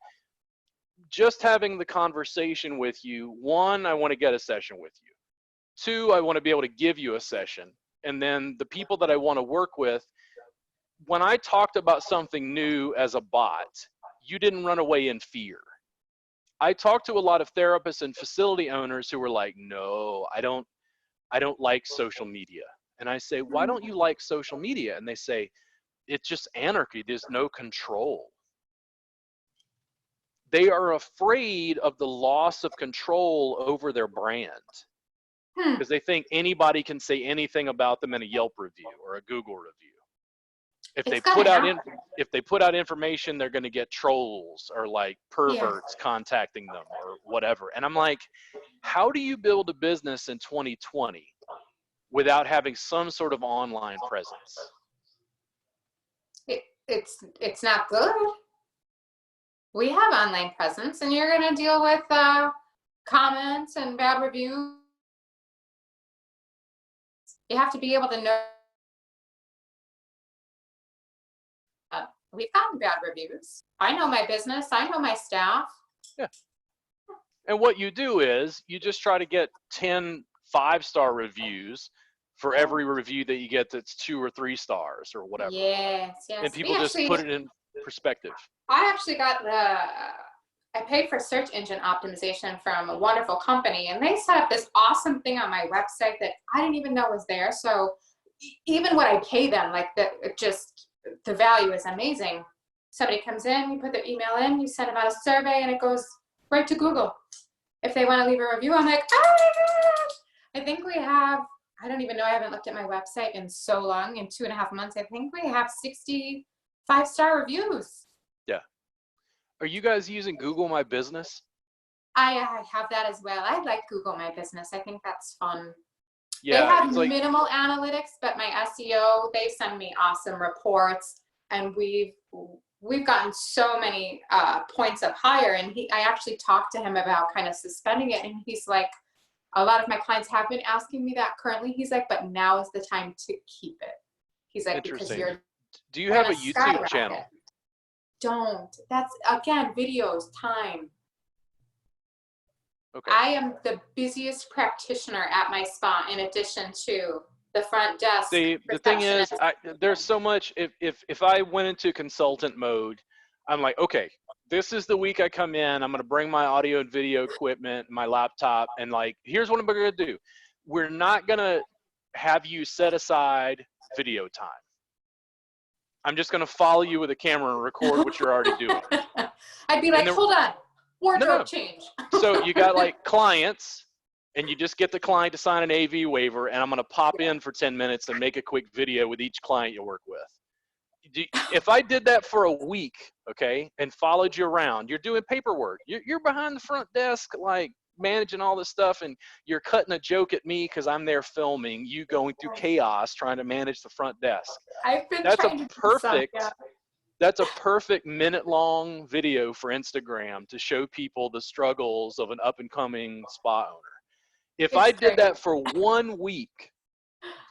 Just having the conversation with you, one, I want to get a session with you. Two, I want to be able to give you a session. And then the people that I want to work with, when I talked about something new as a bot, you didn't run away in fear. I talked to a lot of therapists and facility owners who were like, no, I don't like social media. And I say, why don't you like social media? And they say, it's just anarchy. There's no control. They are afraid of the loss of control over their brand, because they think anybody can say anything about them in a Yelp review or a Google review. If they put out information, they're going to get trolls or like perverts contacting them or whatever. And I'm like, how do you build a business in 2020 without having some sort of online presence? It's not good. We have online presence, and you're going to deal with comments and bad reviews. You have to be able to know. We've gotten bad reviews. I know my business. I know my staff. Yeah. And what you do is you just try to get 10 5-star reviews for every review that you get that's 2 or 3 stars or whatever. Yes. And people just put it in perspective. I actually got I paid for search engine optimization from a wonderful company, and they set up this awesome thing on my website that I didn't even know was there. So even what I pay them, like the value is amazing. Somebody comes in, you put their email in, you send them out a survey, and it goes right to Google. If they want to leave a review, I'm like, oh my gosh. I think we have, I don't even know, I haven't looked at my website in so long, in 2.5 months. I think we have 60 5-star reviews. Yeah. Are you guys using Google My Business? I have that as well. I like Google My Business. I think that's fun. Yeah, they have minimal analytics, but my SEO, they send me awesome reports, and we've gotten so many points up higher. And I actually talked to him about kind of suspending it, and he's like, a lot of my clients have been asking me that currently. He's like, but now is the time to keep it. He's like, because you're. Do you have a YouTube channel? Don't. That's, again, videos, time. Okay. I am the busiest practitioner at my spa, in addition to the front desk. The thing is, there's so much. If I went into consultant mode, I'm like, okay, this is the week I come in. I'm going to bring my audio and video equipment, my laptop, and like, here's what I'm going to do. We're not going to have you set aside video time. I'm just going to follow you with a camera and record what you're already doing. I'd be like, hold on, wardrobe change. So you got like clients, and you just get the client to sign an AV waiver, and I'm going to pop in for 10 minutes and make a quick video with each client you work with. If I did that for a week, okay, and followed you around, you're doing paperwork. You're behind the front desk, like, managing all this stuff, and you're cutting a joke at me because I'm there filming you going through chaos trying to manage the front desk. That's a perfect minute-long video for Instagram to show people the struggles of an up-and-coming spa owner. If I did that for 1 week,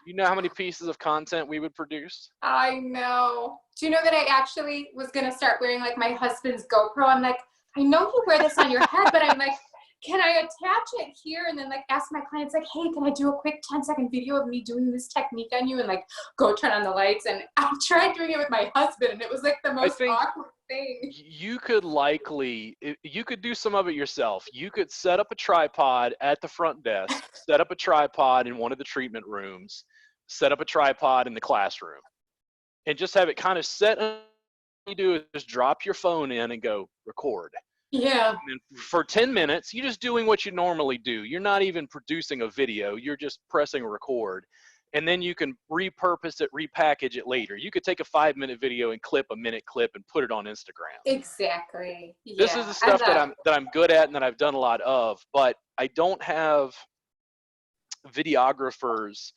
you know how many pieces of content we would produce? I know. Do you know that I actually was going to start wearing like my husband's GoPro? I'm like, I know you wear this on your head, but I'm like, can I attach it here and then like ask my clients like, hey, can I do a quick 10-second video of me doing this technique on you and like go turn on the lights? And I tried doing it with my husband and it was like the most awkward thing. You could do some of it yourself. You could set up a tripod at the front desk, set up a tripod in one of the treatment rooms, set up a tripod in the classroom, and just have it kind of set. All you do is just drop your phone in and go record. Yeah. And for 10 minutes, you're just doing what you normally do. You're not even producing a video. You're just pressing record. And then you can repurpose it, repackage it later. You could take a 5-minute video and clip a minute clip and put it on Instagram. Exactly. Yeah. This is the stuff that I'm good at and that I've done a lot of, but I don't have videographers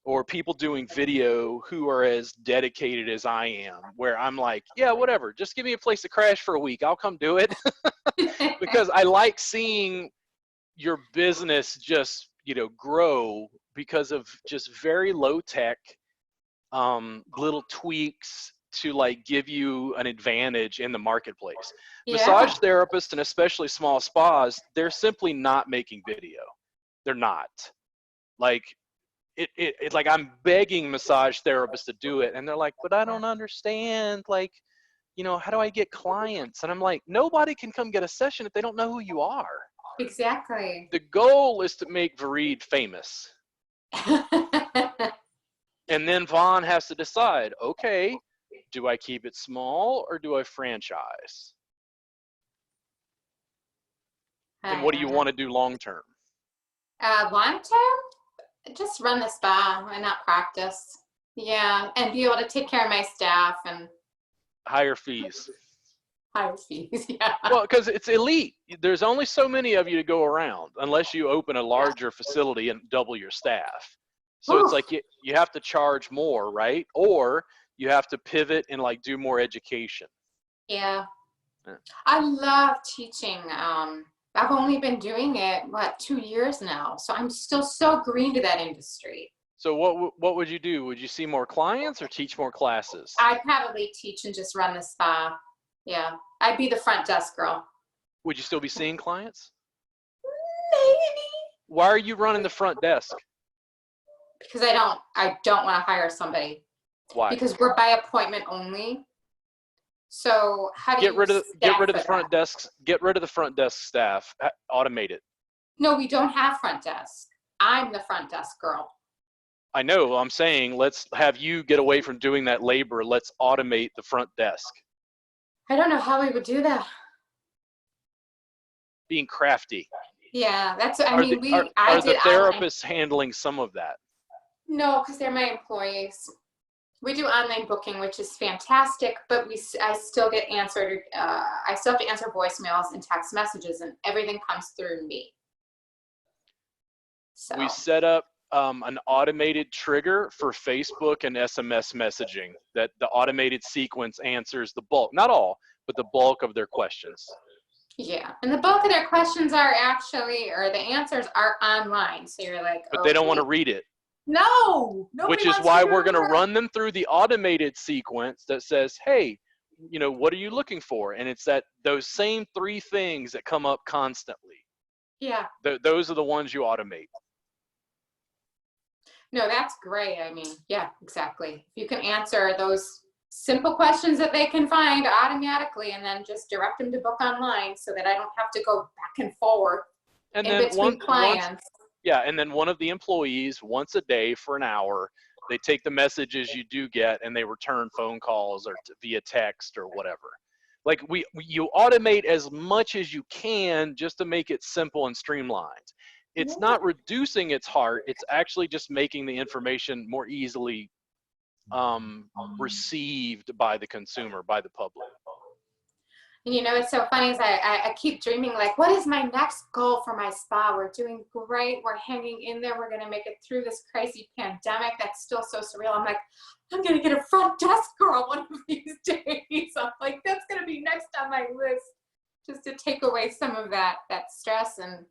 or people doing video who are as dedicated as I am, where I'm like, yeah, whatever, just give me a place to crash for a week. I'll come do it. Because I like seeing your business just, grow because of just very low tech, little tweaks to like give you an advantage in the marketplace. Yeah. Massage therapists and especially small spas, they're simply not making video. They're not. Like, it's like I'm begging massage therapists to do it, and they're like, but I don't understand, like, how do I get clients? And I'm like, nobody can come get a session if they don't know who you are. Exactly. The goal is to make Vareed famous. And then Vaughn has to decide, okay, do I keep it small or do I franchise? And what do you want to do long term? Long term? Just run the spa and not practice. Yeah, and be able to take care of my staff and higher fees. Higher fees, yeah. Well, because it's elite. There's only so many of you to go around unless you open a larger facility and double your staff. So it's like you have to charge more, right? Or you have to pivot and like do more education. Yeah. I love teaching. I've only been doing it, 2 years now. So I'm still so green to that industry. So what would you do? Would you see more clients or teach more classes? I'd probably teach and just run the spa. Yeah. I'd be the front desk girl. Would you still be seeing clients? Maybe. Why are you running the front desk? Because I don't want to hire somebody. Why? Because we're by appointment only. So how do you get rid of the front desks? Get rid of the front desk staff. Automate it. No, we don't have front desk. I'm the front desk girl. I know. I'm saying let's have you get away from doing that labor. Let's automate the front desk. I don't know how we would do that. Being crafty. Yeah, that's. Are the therapists handling some of that? No, because they're my employees. We do online booking, which is fantastic, but I still get answered. I still have to answer voicemails and text messages, and everything comes through me. So we set up an automated trigger for Facebook and SMS messaging that the automated sequence answers the bulk, not all, but the bulk of their questions. Yeah, and the bulk of their questions are the answers are online. So you're like, but they don't want to read it. No, which is why we're going to run them through the automated sequence that says, hey, what are you looking for? And it's those same 3 things that come up constantly. Yeah. Those are the ones you automate. No, that's great. I mean, yeah, exactly. You can answer those simple questions that they can find automatically and then just direct them to book online so that I don't have to go back and forward in between clients. And then one of the employees, once a day for an hour, they take the messages you do get and they return phone calls or via text or whatever. Like you automate as much as you can just to make it simple and streamlined. It's not reducing its heart. It's actually just making the information more easily received by the consumer, by the public. And it's so funny is I keep dreaming like, what is my next goal for my spa? We're doing great. We're hanging in there. We're going to make it through this crazy pandemic. That's still so surreal. I'm like, I'm going to get a front desk girl one of these days. I'm like, that's going to be next on my list just to take away some of that stress and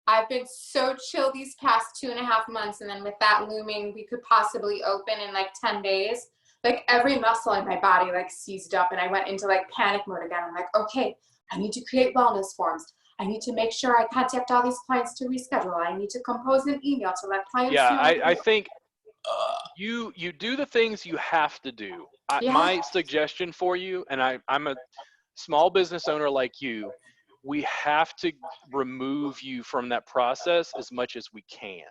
I've been so chill these past 2.5 months. And then with that looming, we could possibly open in like 10 days. Like every muscle in my body like seized up and I went into like panic mode again. I'm like, okay, I need to create wellness forms. I need to make sure I contact all these clients to reschedule. I need to compose an email to let clients know. I think you do the things you have to do. My suggestion for you, and I'm a small business owner like you, we have to remove you from that process as much as we can.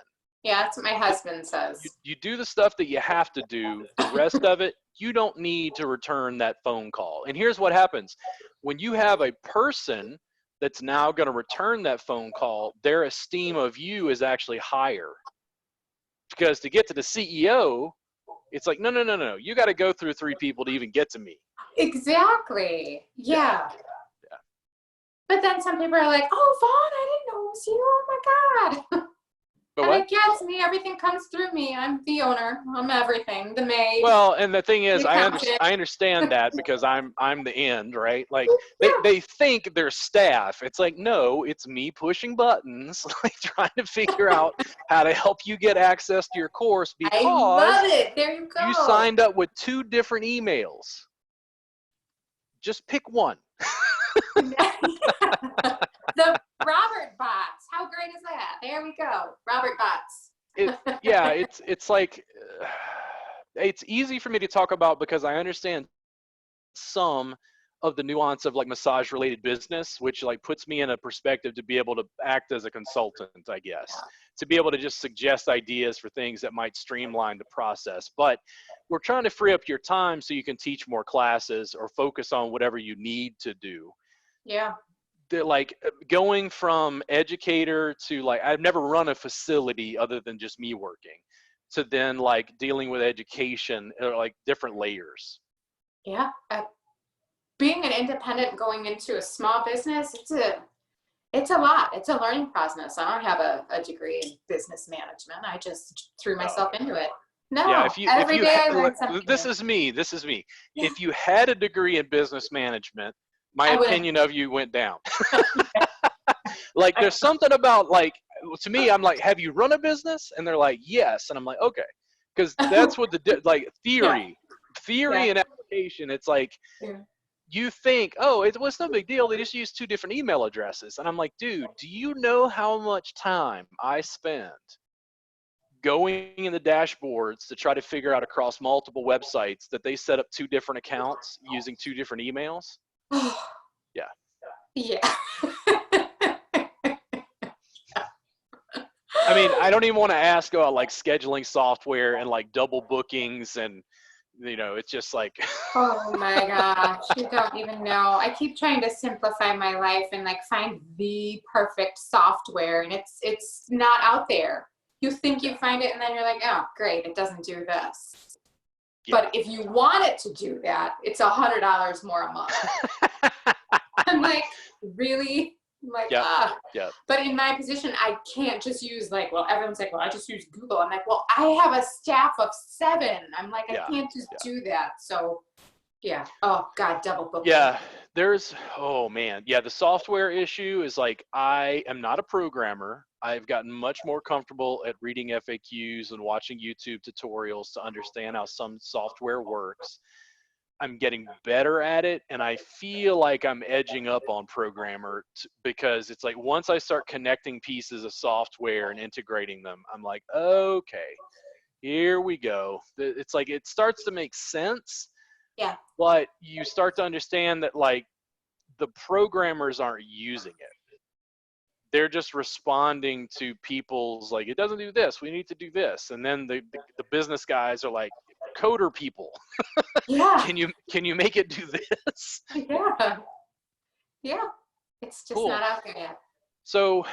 Yeah, that's what my husband says. You do the stuff that you have to do. The rest of it, you don't need to return that phone call. And here's what happens. When you have a person that's now going to return that phone call, their esteem of you is actually higher. Because to get to the CEO, it's like, no. You got to go through 3 people to even get to me. Exactly. Yeah. But then some people are like, oh, Vaughn, I didn't know it was you. Oh, my God. But I'm like, yeah, it's me. Everything comes through me. I'm the owner. I'm everything. The maid. Well, and the thing is, I understand that because I'm the end, right? Like they think they're staff. It's like, no, it's me pushing buttons, like trying to figure out how to help you get access to your course because I love it. There you go. You signed up with 2 different emails. Just pick one. The Robert bots. How great is that? There we go. Robert bots. It's like it's easy for me to talk about because I understand some of the nuance of like massage related business, which like puts me in a perspective to be able to act as a consultant, I guess, to be able to just suggest ideas for things that might streamline the process. But we're trying to free up your time so you can teach more classes or focus on whatever you need to do. Yeah. Like going from educator to like, I've never run a facility other than just me working, to then like dealing with education or like different layers. Yeah. Being an independent going into a small business, it's a lot. It's a learning process. I don't have a degree in business management. I just threw myself into it. No, yeah, every day I learn something. This is me. Yeah. If you had a degree in business management, my opinion of you went down. Like there's something about like, to me, I'm like, have you run a business? And they're like, yes. And I'm like, okay. Because that's what like theory and application, it's like, you think, oh, it was no big deal. They just use 2 different email addresses. And I'm like, dude, do you know how much time I spend going in the dashboards to try to figure out across multiple websites that they set up 2 different accounts using 2 different emails? Yeah. I mean, I don't even want to ask about like scheduling software and like double bookings and, you know, it's just like. Oh my gosh, you don't even know. I keep trying to simplify my life and like find the perfect software, and it's not out there. You think you find it and then you're like, oh, great, it doesn't do this. Yeah. But if you want it to do that, it's $100 more a month. I'm like, really? I'm like, But in my position, I can't just use like, well, everyone's like, well, I just use Google. I'm like, well, I have a staff of 7. I'm like, I can't just do that. So, yeah. Oh, God, double booking. Yeah, the software issue is like, I am not a programmer. I've gotten much more comfortable at reading FAQs and watching YouTube tutorials to understand how some software works. I'm getting better at it, and I feel like I'm edging up on programmer because it's like once I start connecting pieces of software and integrating them, I'm like, okay, here we go. It's like it starts to make sense. Yeah. But you start to understand that like the programmers aren't using it. They're just responding to people's like, it doesn't do this, we need to do this. And then the business guys are like, coder people. Yeah. Can you make it do this? Yeah. Yeah. It's just cool. Not out there yet. So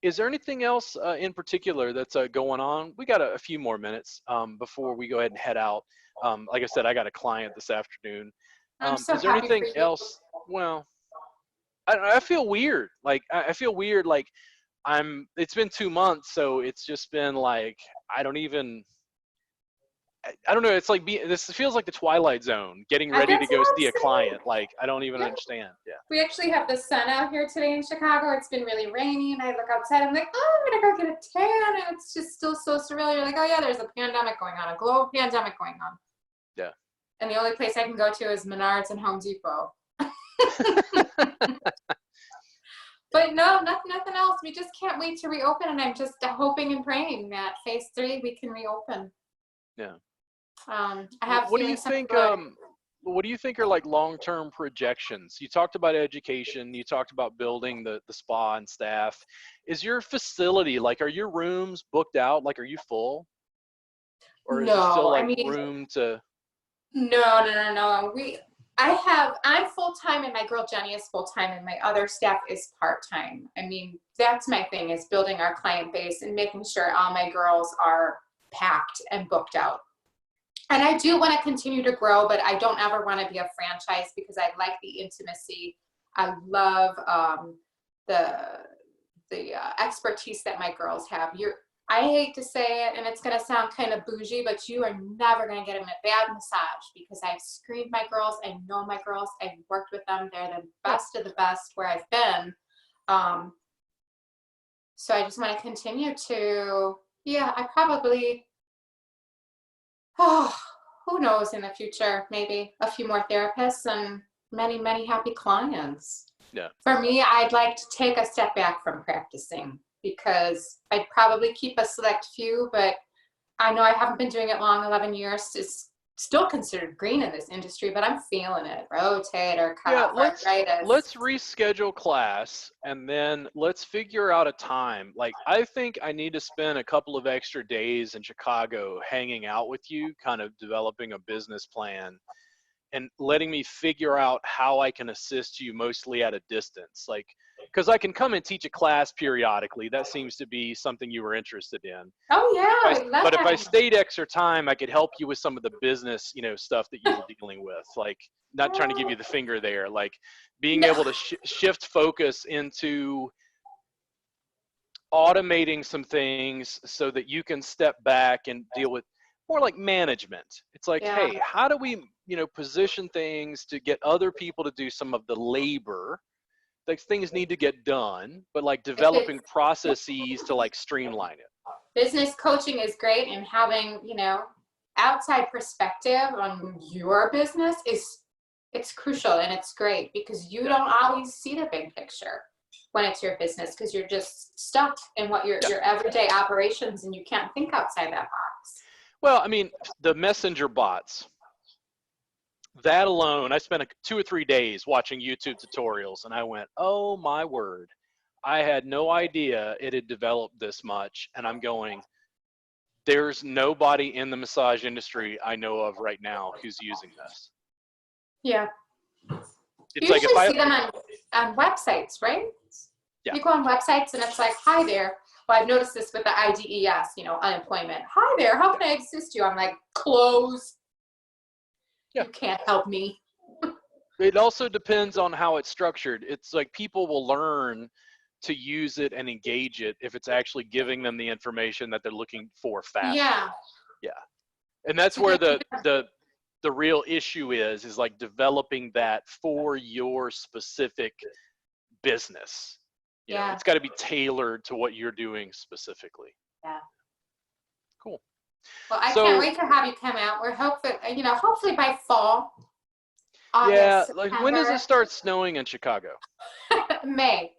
is there anything else in particular that's going on? We got a few more minutes before we go ahead and head out. Like I said, I got a client this afternoon. I'm so is there happy anything for you. else? Well, I feel weird. Like I feel weird. Like it's been 2 months, so it's just been like I don't even. I don't know. It's like this feels like the Twilight Zone, getting ready to go see a client. Like, I don't even understand. Yeah. We actually have the sun out here today in Chicago. It's been really rainy, and I look outside. I'm like, oh, I'm gonna go get a tan, and it's just still so surreal. You're like, oh yeah, there's a pandemic going on, a global pandemic going on. Yeah. And the only place I can go to is Menards and Home Depot. But no, nothing else. We just can't wait to reopen, and I'm just hoping and praying that phase 3 we can reopen. Yeah. I have. What do you think? What do you think are like long-term projections? You talked about education. You talked about building the spa and staff. Is your facility, like, are your rooms booked out? Like, are you full? Or is there still like room to? No. I'm full-time, and my girl Jenny is full-time, and my other staff is part-time. I mean, that's my thing, is building our client base and making sure all my girls are packed and booked out. And I do want to continue to grow, but I don't ever want to be a franchise, because I like the intimacy. I love the expertise that my girls have. I hate to say it, and it's going to sound kind of bougie, but you are never going to get a bad massage, because I've screened my girls. I know my girls. I've worked with them. They're the best of the best where I've been. So I just want to continue to, I probably, who knows, in the future, maybe a few more therapists and many, many happy clients. Yeah. For me, I'd like to take a step back from practicing, because I'd probably keep a select few, but I know I haven't been doing it long, 11 years. It's still considered green in this industry, but I'm feeling it. Rotator cuff, arthritis. Let's reschedule class, and then let's figure out a time. Like, I think I need to spend a couple of extra days in Chicago hanging out with you, kind of developing a business plan and letting me figure out how I can assist you, mostly at a distance. Like, because I can come and teach a class periodically. That seems to be something you were interested in. Oh yeah, but if I stayed extra time, I could help you with some of the business, stuff that you were dealing with. Like, not trying to give you the finger there, like being able to shift focus into automating some things so that you can step back and deal with more like management. It's like, hey, how do we, position things to get other people to do some of the labor? Like, things need to get done, but like developing processes to like streamline it. Business coaching is great, and having, outside perspective on your business it's crucial, and it's great, because you don't always see the big picture when it's your business, because you're just stuck in what your everyday operations, and you can't think outside that box. Well, I mean, the messenger bots, that alone, I spent 2 or 3 days watching YouTube tutorials, and I went, oh my word, I had no idea it had developed this much. And I'm going, there's nobody in the massage industry I know of right now who's using this. Yeah. It's you like usually see them on websites, right? Yeah. You go on websites, and it's like, hi there. Well, I've noticed this with the IDES, unemployment. Hi there, how can I assist you? I'm like, close. Yeah. You can't help me. It also depends on how it's structured. It's like people will learn to use it and engage it if it's actually giving them the information that they're looking for faster. Yeah. And that's where the real issue is like developing that for your specific business. It's got to be tailored to what you're doing specifically. Yeah. Cool. Well, I can't wait to have you come out. We're hopefully by fall. August, like September. When does it start snowing in Chicago? May.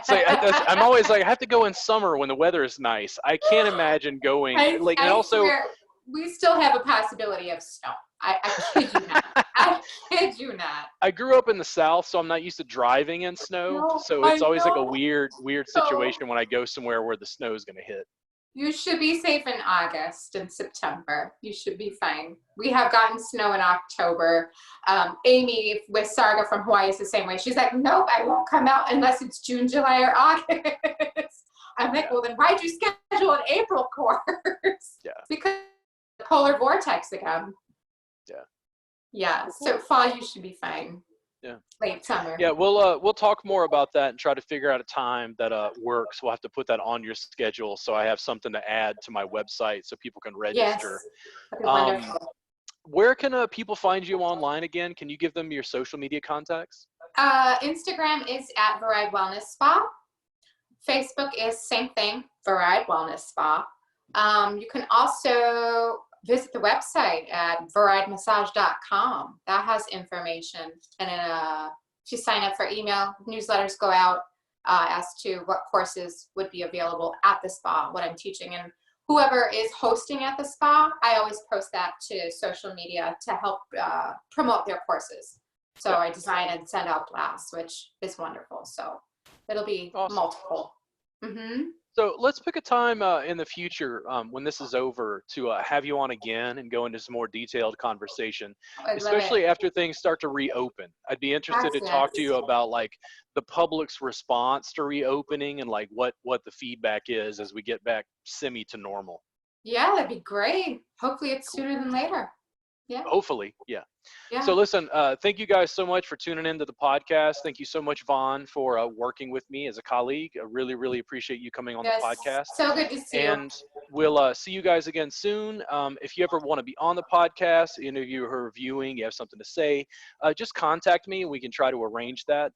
So I'm always like, I have to go in summer when the weather is nice. I can't imagine going. I swear, we still have a possibility of snow. I kid you not. I kid you not. I grew up in the South, so I'm not used to driving in snow. So it's always like a weird situation when I go somewhere where the snow is going to hit. You should be safe in August and September. You should be fine. We have gotten snow in October. Amy with Sarga from Hawaii is the same way. She's like, nope, I won't come out unless it's June, July, or August. I'm like, well, then why'd you schedule an April course? Yeah. Because the polar vortex again. Yeah. Yeah. So fall, you should be fine. Yeah. late summer. Yeah, we'll talk more about that and try to figure out a time that works. We'll have to put that on your schedule so I have something to add to my website so people can Yes, register. that'd be wonderful. Where can people find you online again? Can you give them your social media contacts? Instagram is at Varied Wellness Spa. Facebook is same thing, Varied Wellness Spa. You can also visit the website at variedmassage.com. That has information. And if you sign up for email, newsletters go out as to what courses would be available at the spa, what I'm teaching. And whoever is hosting at the spa, I always post that to social media to help promote their courses. So I design and send out blasts, which is wonderful. So it'll be multiple. Mm-hmm. So let's pick a time in the future when this is over to have you on again and go into some more detailed conversation, especially after things start to reopen. I'd be interested to talk to you about like the public's response to reopening and like what the feedback is as we get back semi to normal. Yeah, that'd be great. Hopefully it's sooner than later. Yeah. Hopefully, yeah. Yeah. So listen, thank you guys so much for tuning into the podcast. Thank you so much, Vaughn, for working with me as a colleague. I really, really appreciate you coming on the podcast. So good to see you. And we'll see you guys again soon. If you ever want to be on the podcast, any of you who are viewing, you have something to say, just contact me and we can try to arrange that.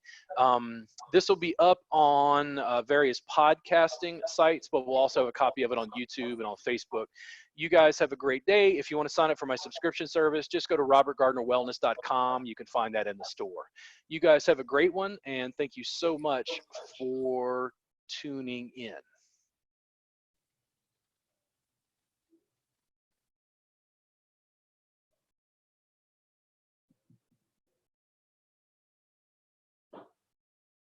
This will be up on various podcasting sites, but we'll also have a copy of it on YouTube and on Facebook. You guys have a great day. If you want to sign up for my subscription service, just go to robertgardnerwellness.com. You can find that in the store. You guys have a great one, and thank you so much for tuning in.